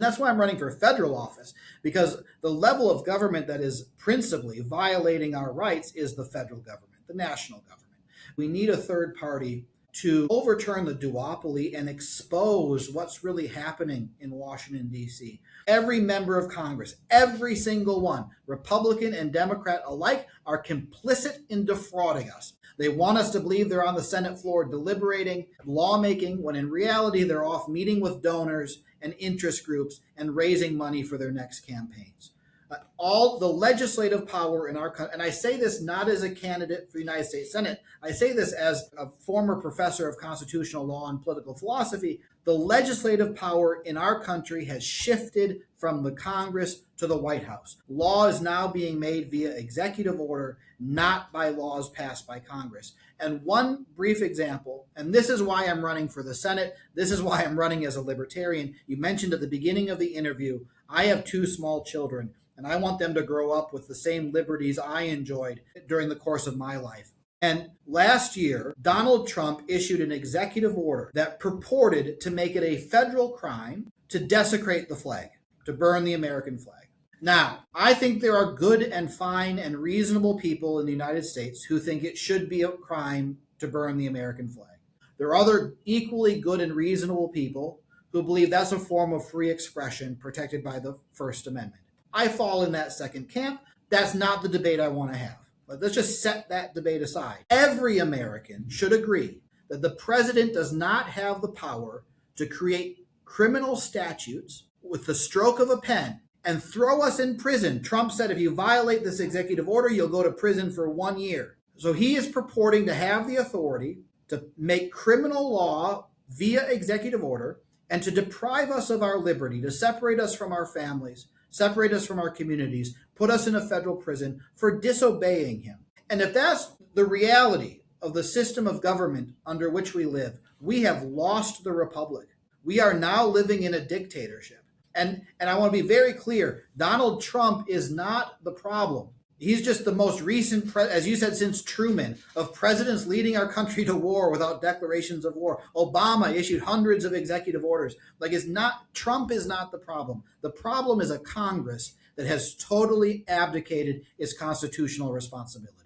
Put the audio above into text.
That's why I'm running for federal office, because the level of government that is principally violating our rights is the federal government, the national government. We need a third party to overturn the duopoly and expose what's really happening in Washington, D.C. Every member of Congress, every single one, Republican and Democrat alike, are complicit in defrauding us. They want us to believe they're on the Senate floor deliberating, lawmaking, when in reality they're off meeting with donors and interest groups and raising money for their next campaigns. All the legislative power in our country, and I say this not as a candidate for the United States Senate, I say this as a former professor of constitutional law and political philosophy, the legislative power in our country has shifted from the Congress to the White House. Law is now being made via executive order, not by laws passed by Congress. And one brief example, and this is why I'm running for the Senate, this is why I'm running as a libertarian. You mentioned at the beginning of the interview, I have 2 small children, and I want them to grow up with the same liberties I enjoyed during the course of my life. And last year, Donald Trump issued an executive order that purported to make it a federal crime to desecrate the flag, to burn the American flag. Now, I think there are good and fine and reasonable people in the United States who think it should be a crime to burn the American flag. There are other equally good and reasonable people who believe that's a form of free expression protected by the First Amendment. I fall in that second camp. That's not the debate I want to have. But let's just set that debate aside. Every American should agree that the president does not have the power to create criminal statutes with the stroke of a pen and throw us in prison. Trump said if you violate this executive order, you'll go to prison for 1 year. So he is purporting to have the authority to make criminal law via executive order and to deprive us of our liberty, to separate us from our families, separate us from our communities, put us in a federal prison for disobeying him. And if that's the reality of the system of government under which we live, we have lost the republic. We are now living in a dictatorship. And I want to be very clear, Donald Trump is not the problem. He's just the most recent, as you said, since Truman, of presidents leading our country to war without declarations of war. Obama issued hundreds of executive orders. Trump is not the problem. The problem is a Congress that has totally abdicated its constitutional responsibility.